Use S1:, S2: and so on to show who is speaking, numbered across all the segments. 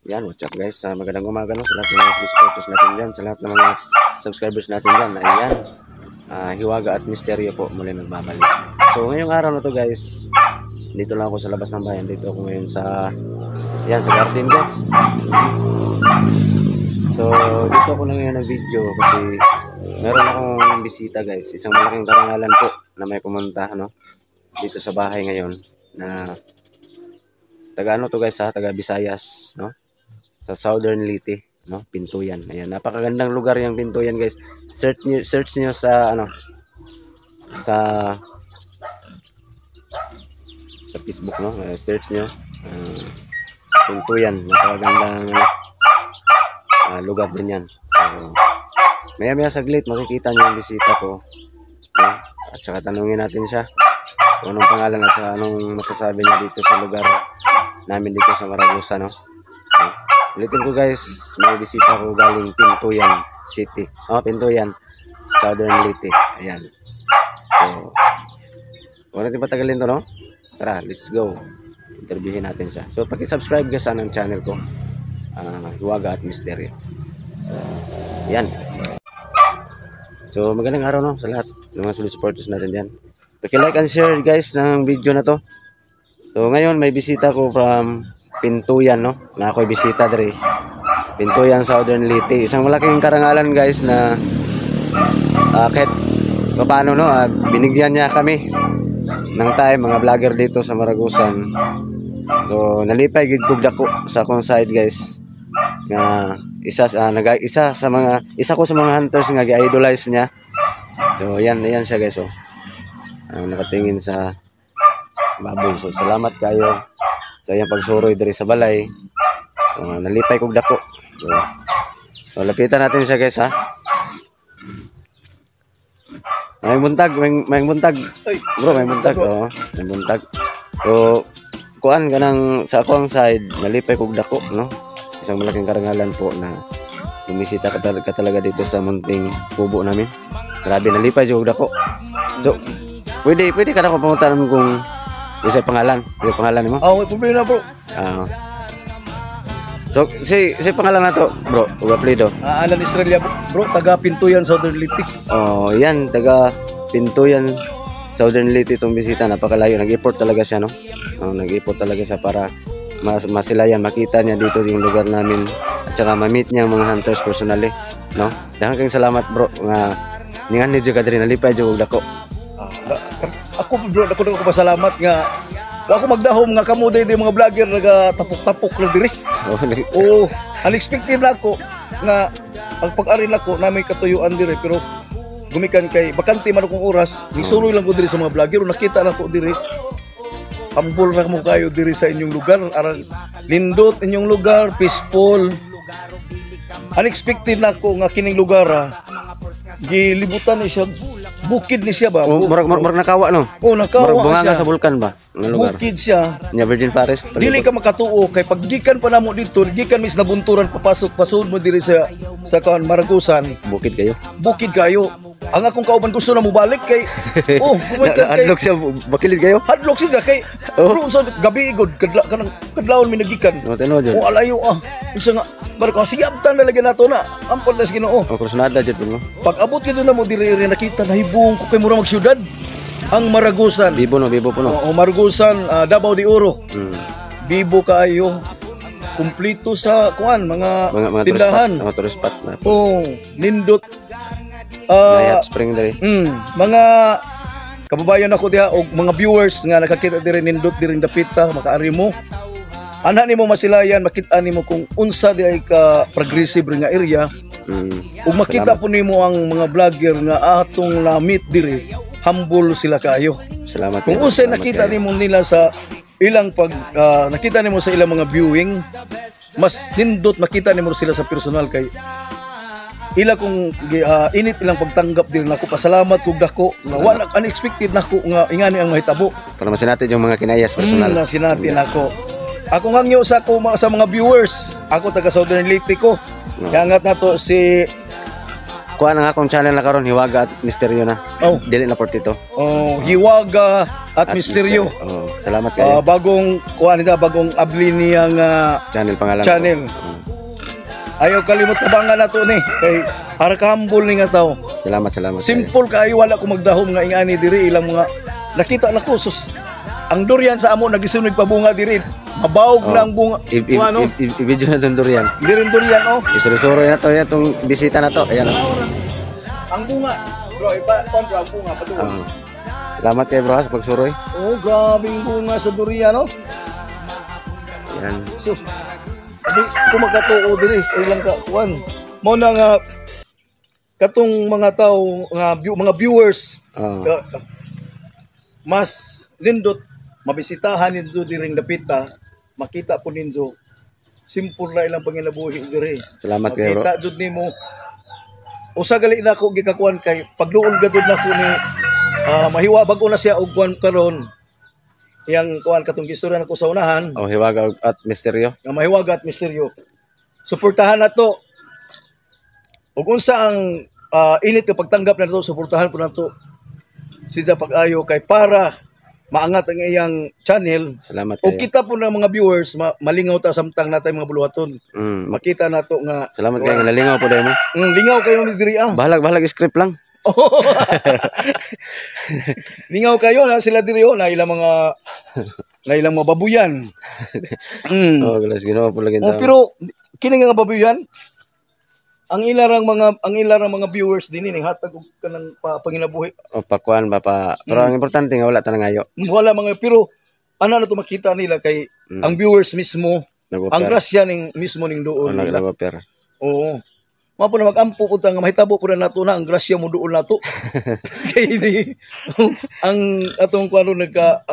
S1: Yan, what's up guys? Magandang umaga no, sa lahat ng mga supporters natin dyan, sa lahat ng mga subscribers natin dyan. Ayan, Hiwaga at Misteryo po muli nagbabalik. So ngayong araw na to guys, dito lang ako sa labas ng bayan. Dito ako ngayon sa, yan, sa garden ko. So dito ako na ngayon nag-video kasi meron akong bisita guys. Isang malaking karangalan po na may pumunta no, dito sa bahay ngayon na taga ano to guys ha, taga Visayas no, sa Southern Leyte no, Pintuyan. Ayan, napakagandang lugar yung Pintuyan guys. Search niyo sa ano, sa Facebook no, search niyo Pintuyan. Napakagandang lugar din yan. So, maya saglit makikita niyo yung bisita ko no? At saka tanungin natin siya kung anong pangalan at saka anong masasabi niya dito sa lugar namin dito sa Maragusa no. Ulitin ko guys, may bisita ko galing Pintuyan City. Pintuyan, Southern Leyte. Ayan. So, huwag natin patagalin to no. Tara, let's go. Interviewin natin siya. So, paki-subscribe ka sa ng channel ko, Hiwaga at Misteryo. So, ayan. So, magandang araw no sa lahat ng mga solid supporters natin dyan. Paki-like and share guys ng video na to. So ngayon may bisita ko from Pintuyan no, na ako'y bisita diri. Pintuyan, Southern Leyte. Isang malaking karangalan guys na kahit paano no, binigyan niya kami ng time mga vlogger dito sa Maragusan. So nalipay gid kog dako sa akong side guys. Nga isa ko sa mga hunters nga gi-idolize niya. So yan siya guys oh. Nakatingin sa baboy. So salamat kayo sa iyang pagsuroy diri sa balay. Nalipay kog dako. So lapitan natin siya guys ha. May buntag. Bro, may buntag. May buntag. So kuan ganang sa akong side, nalipay kog dako no. Isang malaking karangalan po na bumisita ka talaga dito sa munting kubo namin. Grabe, nalipay kog dako. So pwede ka na ko pangutan kung isa pangalan. Yung pangalan mo?
S2: May problema bro.
S1: So si pangalan na to bro, ug apelyido?
S2: Alan Estrella bro, taga Pintuyan, Southern Leyte.
S1: Yan, taga Pintuyan, Southern Leyte itong bisita. Napakalayo, nag-effort talaga siya no. Nag-effort talaga siya para masilayan, makita niya dito yung lugar namin at saka ma-meet niya ang mga hunters personally no. Daghang kang salamat bro nga ningan ni ka diri, nalipay jud dako.
S2: Ako bro, ako pasalamat nga ako magdahom nga kamo day mga vlogger nagatapok-tapok na diri. Unexpected ako nga ang pag-ari nako na may katuyuan diri pero gumikan kay bakante man akong oras, nisuroy lang ko diri sa mga vlogger, nakita na ko diri. Ambol ra mo kayo diri sa inyong lugar, arang lindot inyong lugar, peaceful. Unexpected nako nga kining lugar gilibutan ni siya, bukid ni siya ba?
S1: Murag nakawa no.
S2: Nakawa
S1: bunga
S2: siya.
S1: Sa bulkan ba? Nga lugar.
S2: Bukid siya.
S1: Nya Virgin Forest.
S2: Dili ka makatuo kay pag gikan pa namo dito, gikan mis nabunturan papasok pasud mo diri sa Maragusan.
S1: Bukid kayo.
S2: Bukid kayo. Ang akong kauban gusto na mo balik kay kumikan kay
S1: hadlok siya, bakilid kayo.
S2: Hadlok siya kay bro sa gabi igod kadlawon mi nagikan. Alayo unsa nga bar ko siyabtan na lagi nato na ampon tas Ginoo.
S1: Kursunada jud mo.
S2: Pag abot kito na mo diri nakita na hibong ko kay mura magsyudad ang Maragusan.
S1: Bibo po no.
S2: Maragusan, Davao de Oro. Bibo kaayo. Kumpleto sa kuan mga tindahan.
S1: Mga tourist spot na.
S2: Nindot.
S1: Hot spring diri.
S2: Mga kababayan ako diha og mga viewers nga nakakita diri nindot diri dapita makaari mo. Ana nimo masilayan, makita nimo kung unsa di ay ka progressive nga area. Ug makita po nimo ang mga vlogger nga atong na-meet diri, humble sila kaayo.
S1: Salamat.
S2: Kung unsay nakita nimo nila sa ilang nakita nimo sa ilang mga viewing, mas hindot makita nimo sila sa personal kay ila kung init ilang pagtanggap diri nako. Pasalamat kog dako na wala unexpected nako nga ingani ang mahitabo.
S1: Para masinati yung mga kinayas personal.
S2: Sinati nako. Ako ngangyo sa mga viewers. Ako taga Southern Leyte ko. Yangat na to si
S1: kuha na nga akong channel na karon Hiwaga at Misteryo na.
S2: Oh.
S1: Dili na 42.
S2: Oh, Hiwaga at Misteryo.
S1: Oh, salamat kayo.
S2: Bagong kuha nila, bagong abli niyang
S1: Channel pangalan
S2: channel.
S1: ko.
S2: Ayaw kalimot tabangan na to ni. Kay arakambol ni nga tao.
S1: Salamat.
S2: Simple kayo, wala ko magdahom nga ingani diri ilang mga nakita na ko sus. Ang durian sa amo nagisunog pa bunga diri. Mabawog na ang bunga. Ano?
S1: I-video na itong durian.
S2: Diri durian oh.
S1: Isuro-suro na to, itong bisita na to. Ayan.
S2: Ang bunga. Bro, iba kontra ang bunga patuloy.
S1: Salamat kayo bro sa pagsuroy.
S2: Oh, grabe yung bunga sa durian oh.
S1: Ayan.
S2: So, di ko magkatuo diri ilang ka kuan. Mo na nga katong mga tao nga mga viewers mas lindot mabisitahan ninyo diring dapita makita po ninyo simple na ilang panginabuhi diri.
S1: Salamat kayo bro.
S2: Makita jud nimo usa gali na ko gikakuan kay pagluon gadud na ko ni mahiwa bag-o na siya og kuan karon yang kuan katong istorya nako sa unahan.
S1: Oh, Hiwaga at Misteryo.
S2: Nga Mahiwaga at Misteryo. Suportahan na to. Ug unsa ang init nga pagtanggap na to, suportahan po na to. Sida pag-ayo kay para maangat ang iyang channel.
S1: Salamat
S2: O
S1: kayo.
S2: kita po ng mga viewers, malingaw ta samtang natay mga buluhaton. Makita na to nga.
S1: Salamat kayo. Nalingaw po dahil mo.
S2: Lingaw kayo ni diri ah.
S1: Bahalag script lang.
S2: Lingaw kayo na sila diri na ilang mga babuyan.
S1: Oh, galas ginawa po lagi
S2: Oh, pero kini nga babuyan ang ilarang mga viewers din ni hatag og kanang panginabuhi.
S1: O pakuan ba pa. Pero ang importante nga wala tanang ayo.
S2: Wala mga pero ana na to makita nila kay ang viewers mismo ang grasya ning mismo ning doon nila.
S1: Nag-offer.
S2: Oo. Mapo na magampo ko nga mahitabo ko na nato na ang grasya mo doon nato. Kay di ang atong kuno nagka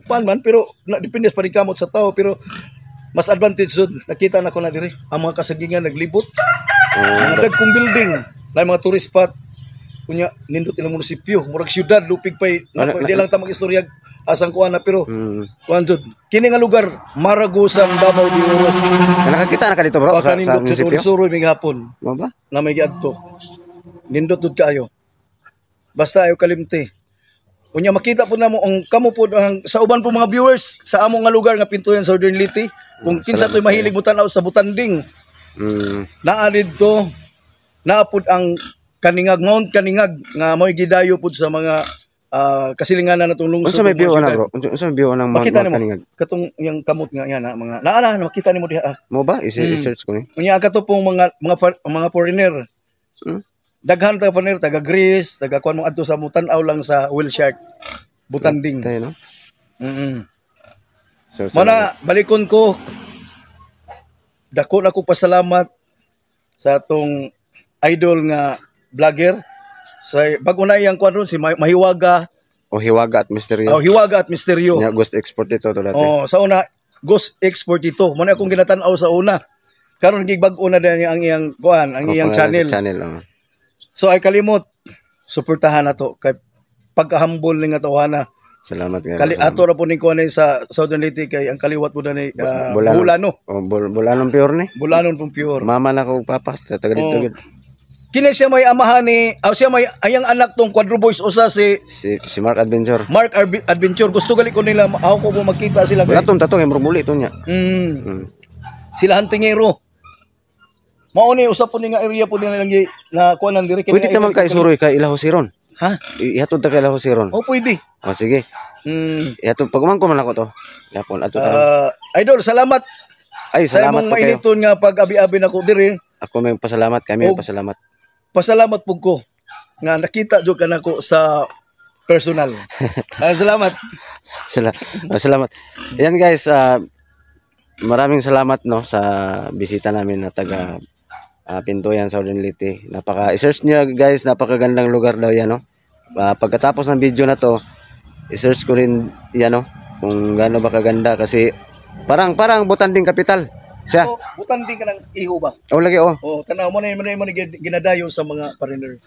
S2: man pero depende pa rin kamot sa tao pero mas advantage sud nakita na ko na diri ang mga kasagingan naglibot. Ang dagkong building na mga tourist spot kunya nindot ilang munisipyo murag syudad lupig pay di lang ta magistorya asang kuan na pero kuan jud kini nga lugar Maragusang Davao de Oro.
S1: Nakakita na ka dito bro sa munisipyo.
S2: Suroy mig hapon.
S1: Mo ba?
S2: Na may giadto. Nindot jud kaayo. Basta ayo kalimti. Unya makita po namo ang kamo po ang sa uban po mga viewers sa among nga lugar nga Pintuyan Southern Leyte kung kinsa toy mahilig mo tan-aw sa Butanding. Naa didto naapod ang Kaningag Mount Kaningag nga mo'y gidayo pud sa mga kasilinganan natong lungsod.
S1: Unsa may view na bro? Unsa may view ng Mount Kaningag?
S2: Katong yang kamot nga yan mga naa makita nimo diha.
S1: Mo ba? I-search ko ni.
S2: Unya kato pong mga foreigner. Daghan ta foreigner taga Greece, taga kuan mo adto sa mutan-aw lang sa whale shark. Butanding.
S1: Tayo no. So,
S2: Mana balikon ko. Dako na ko pasalamat sa atong idol nga vlogger sa bago na iyang kuan ron si Mahiwaga.
S1: O Hiwaga at Misteryo.
S2: Oh, Hiwaga at Misteryo.
S1: Nya ghost export ito to dati.
S2: Oh, sa una ghost export ito. Mo na akong ginatan-aw sa una. Karon gibag-o na din ang iyang kuan, ang iyang channel. So ay kalimot suportahan nato kay pagka-humble ning atawhana.
S1: Salamat kayo.
S2: Ato ra po ning kuan sa Southern Leyte kay ang kaliwat po na ni Bulano.
S1: Oh, Bulanon pure ni.
S2: Bulanon pong pure.
S1: Mama na ko papa taga dito gid.
S2: Kini siya may amahan ni siya may ayang anak tong Quadro Boys usa si
S1: Mark Adventure.
S2: Mark Adventure gusto gali ko nila ako ko makita sila
S1: kay. Wala tong tato kay muli to nya.
S2: Sila hantingero. Mao ni usap po ni nga area po nila lang na kuanan diri kini.
S1: Pwede taman kay suroy kay Ilaho Siron.
S2: Ha?
S1: Ihatod ta kay Ilaho Siron.
S2: Oh, pwede.
S1: Oh, sige. Ihatod pagman ko man ako to. Yapon ato
S2: idol, salamat.
S1: Ay, salamat
S2: po kayo. Sa imong mainiton nga pag-abi-abi nako diri.
S1: Ako may pasalamat, kami may pasalamat.
S2: Pasalamat po ko nga nakita jud kanako sa personal. Salamat.
S1: Salamat. Yan guys, maraming salamat no sa bisita namin na taga Pintuyan Southern Leyte. I-search niyo guys, napakagandang lugar daw yan no. Pagkatapos ng video na to, i-search ko rin yan no kung gaano ba kaganda kasi parang Butanding capital. Siya.
S2: Oh, Butanding ka ng iho ba?
S1: Oh, lagi oh.
S2: Oh, tanaw mo na ginadayo sa mga foreigner.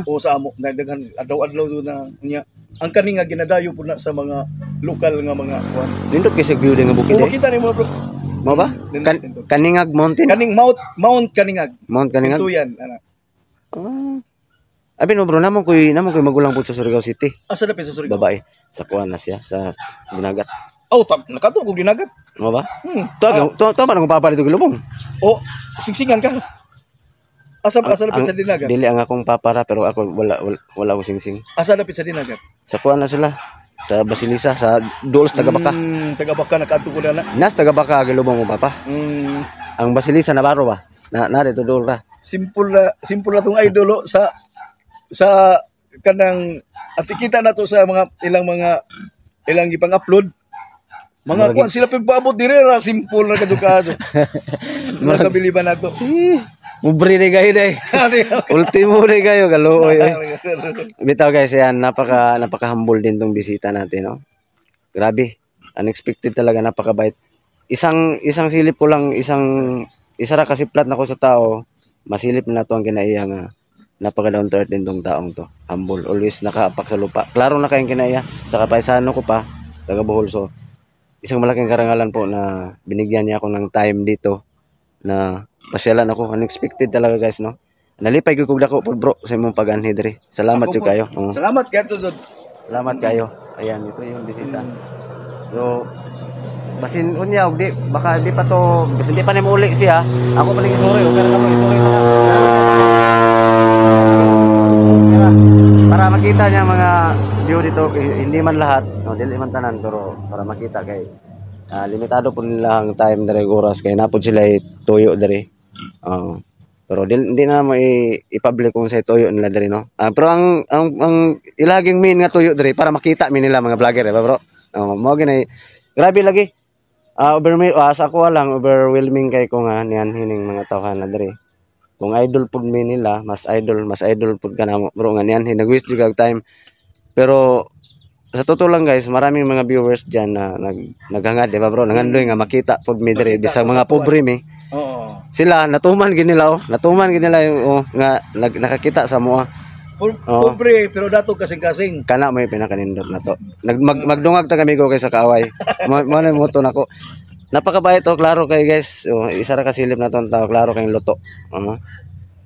S2: O sa amo daghan adlaw-adlaw do na niya. Ang kani nga ginadayo po na sa mga lokal nga mga kuan.
S1: Nindot kasi building nga bukid.
S2: Makita nimo bro.
S1: Mo ba? Kaningag Mountain.
S2: Mount Kaningag.
S1: Mount Kaningag.
S2: Pintuyan ana.
S1: Ah. Abi no bro, namon koy magulang po sa Surigao City.
S2: Asa na sa Surigao?
S1: Babae. Sa kuan na siya sa Dinagat.
S2: Oh, nakato kog dinagat.
S1: Mo ba?
S2: Ah,
S1: To man ang papa dito gilubong.
S2: oh, singsingan ka. Asa na sa dinagat?
S1: Dili ang akong papara pero ako wala ko singsing.
S2: Asa na sa dinagat?
S1: Sa kuan na sila. Sa Basilisa, sa Duls Tagabaka.
S2: Tagabaka nakaadto ko na.
S1: Nas Tagabaka gilubong mo papa. Ang Basilisa na baro ba? Na dito dul ra.
S2: Simple na tong idol sa kanang at kita na to sa mga ilang ipang-upload. Mga kuan sila pagpaabot dire ra simple na kadukado. Mga kabiliban nato.
S1: Mubri ni gayo day. Ultimo ni gayo galuoy. Bitaw guys, yan napaka-humble din tong bisita natin, no. Grabe. Unexpected talaga, napakabait. Isang silip ko lang, isa ra kasi plat na ko sa tao. Masilip na to ang kinaiya nga. Napaka down to earth din tong taong to. Humble, always nakaapak sa lupa. Klaro na kayong kinaiya. Sa kapaisano ko pa, taga Bohol. So, isang malaking karangalan po na binigyan niya ako ng time dito na pasyalan ako. Unexpected talaga guys, no. Nalipay ko dako po bro sa imong pag-anhi diri. Salamat jud kayo.
S2: Salamat kayo Tudod.
S1: Salamat kayo. Ayan, ito yung bisita. So, basin unya og di baka di pa to, basin di pa nimo uli siya. Ako pa ning isuri, pero kamo isuri pa. Para makita niya mga view dito, hindi man lahat, no, dili man tanan pero para makita kay limitado po nila ang time diri oras kay napod sila tuyo diri. Pero hindi na i-public kung sa tuyo nila diri, no. Pero ang ilaging main nga tuyo diri para makita mi nila mga vlogger, ba bro. Mo ginay grabe lagi. Sa ako lang overwhelming kay ko nga niyan hining mga tawhan na diri. Kung idol pud mi nila, mas idol pud ka na mo bro nga niyan nag-waste jud kag time. Pero sa totoo lang guys, maraming mga viewers diyan na naghangad, di ba bro? Nangandoy nga makita pud mi diri bisag mga pobre mi.
S2: Oo.
S1: Sila natuman gid nila yung nga nakakita sa moa.
S2: Pobre pero dato kasing-kasing.
S1: Kana may pinakanindot na to. Magdungag ta kami ko kay sa kaaway. Mo na mo to nako. Napakabait to, klaro kay guys. Isa ra ka silip na ton tao, klaro kay luto.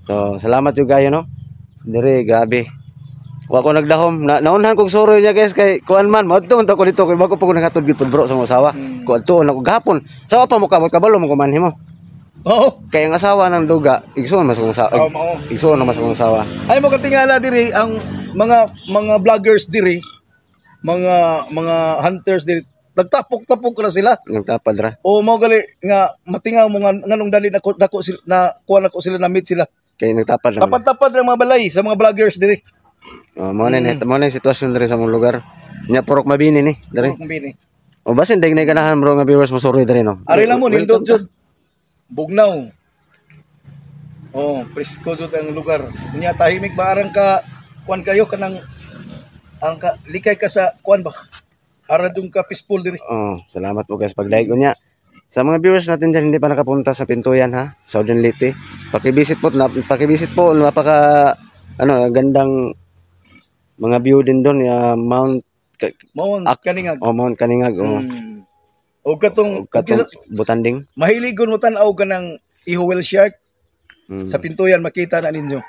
S1: So salamat jud kayo, no. Dire grabe. Wa ko nagdahom. Naunhan kog suroy niya guys kay kuan man. Madto man ta ko dito kay bago pa ko nangatod gid bro sa mga asawa. Kuan to na ko gahapon. Sawa pa mo kabalo mo kumanhi mo.
S2: Oo.
S1: Kay ang asawa ng duga, igsoon mas kong asawa. Igsoon na mas kong asawa.
S2: Ay mo katingala diri ang mga vloggers diri, mga hunters diri, nagtapok-tapok na sila.
S1: Nagtapad ra.
S2: O mo gali nga matingaw mo nga nganong dali dako sila na kuan ako sila na meet sila.
S1: Kay nagtapad ra.
S2: Tapad-tapad ng mga balay sa mga vloggers diri.
S1: Mo na sitwasyon diri sa mong lugar. Nya purok mabini ni diri.
S2: Kumbini.
S1: O basin day ganahan bro nga viewers mo sorry diri, no.
S2: Ari lang mo nindot jud. Bugnaw. Oh, presko jud ang lugar. Unya tahimik ba arang ka kuan kayo kanang arang ka likay ka sa kuan ba? Ara dung ka peaceful diri.
S1: Salamat po guys pag-like unya. Sa mga viewers natin dyan hindi pa nakapunta sa Pintuyan ha, Southern Leyte. Paki-visit po napaka gandang mga view din doon, Mount
S2: Kaningag.
S1: Mount Kaningag.
S2: O katong
S1: Butanding.
S2: mahiligon mo tan-aw ka ng ihuwel shark. Sa Pintuyan makita na ninyo.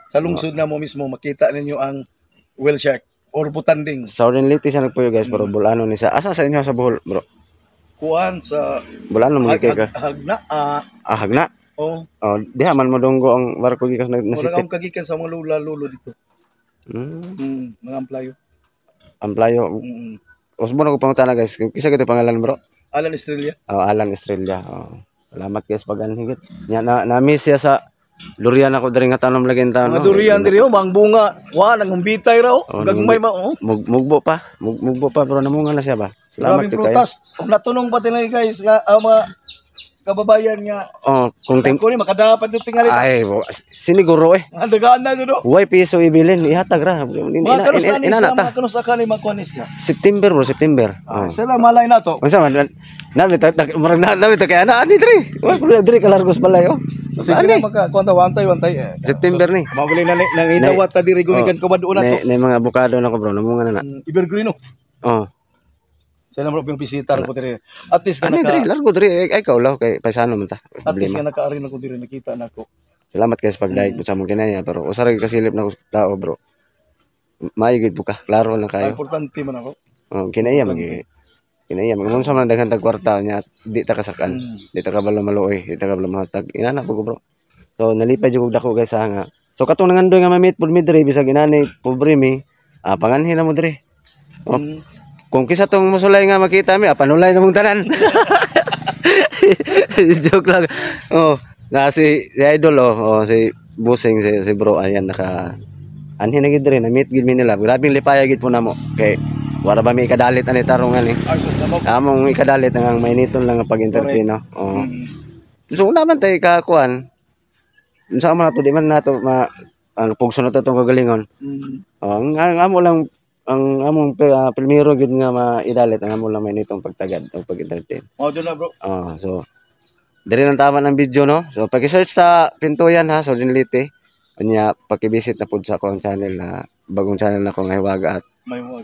S2: Sa lungsod na mo mismo makita ninyo ang whale shark or butanding.
S1: Southern Leyte siya nagpuyo guys, pero Bulano ni sa asa sa inyo sa Bohol, bro?
S2: Kuan sa
S1: Bulano mo kay ka.
S2: Hagna.
S1: Hagna.
S2: Oh.
S1: Diha man modonggo ang barko gikas na
S2: Wala
S1: city.
S2: kang kagikan sa mga lolo dito. Mga amplayo.
S1: Amplayo. Usbo na ko pangutana guys. Kisa gito pangalan, bro?
S2: Alan Estrella.
S1: Alan Estrella. Salamat guys pag-anhigit. Nya na-miss siya sa durian ako diri nga tanom lagi ta.
S2: Mga durian diri mang bunga. Wa nang humbitay raw. Gagmay ma.
S1: Mugbo pa pero namunga na siya ba. Salamat
S2: jud kayo. Kung natunong pa tinay guys nga mga kababayan nga.
S1: Kung
S2: ko ni makadapat yung tingali.
S1: Ay, siniguro
S2: Ang dagaan na jud.
S1: Way piso ibilin ihatag ra.
S2: Mga kanus ka ni makuanis niya.
S1: September.
S2: Sila malay na to.
S1: Unsa man nabi to kay ana ani diri. Wa kuno diri ka largos balay
S2: Sige na maka kwanta wantay.
S1: September ni.
S2: Mabuli na nang itawat ta diri gumikan ko baduon na to.
S1: Na mga avocado na ko bro, namunga na.
S2: Evergreen. Sila mo yung bisita ko diri. At least ka
S1: largo diri ay kaulaw kay paisano man ta.
S2: At least ka naka-ari na ko diri nakita na ko.
S1: Salamat kayo sa pag-like po sa mong kinaya pero usa ra gyud kasilip na ko sa tao bro. Maayos gid po ka, klaro lang kayo.
S2: Importante man ako.
S1: Kinaya magmunsa man daghan tag kwarta nya di ta kasakan. Di ta kabalo maluoy, di ta kabalo mahatag. Inana po ko bro. So nalipay jud dako guys nga. So katong nangandoy nga ma-meet pud mi diri bisag inani pobre mi, panganhin na mo diri. Kung kisa tong musulay nga makita mi, panulay na mong tanan. Joke lang. Na si Idol si Busing si bro ayan naka anhin na gid diri na meet gid mi nila. Grabing lipaya gid po namo kay wala ba mi ikadalit ani tarungan ni. Among ikadalit ang mainiton lang nga pag-entertain no. So naman tay kakuan. Unsa man nato di man nato ang pugso na to tong kagalingon. Ang amo lang ang among primero gid nga maidalit ang amo lang mainitong pagtagad o pag-entertain.
S2: Doon na bro.
S1: So diri lang tama ng video no. So pag-search sa Pintuyan ha, so dinlite. Anya paki-visit na pud sa akong channel na bagong channel na ko nga Hiwaga at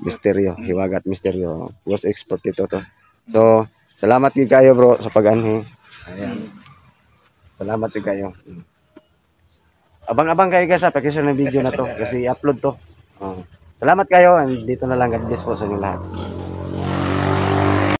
S1: Misteryo, Hiwaga at Misteryo. Was expert dito to. So salamat gid kayo bro sa pag-anhi. Ayan. Salamat gid kayo. Abang-abang kayo guys sa pag-share ng video na to kasi i-upload to. Salamat kayo and dito na lang. God bless po sa inyo lahat.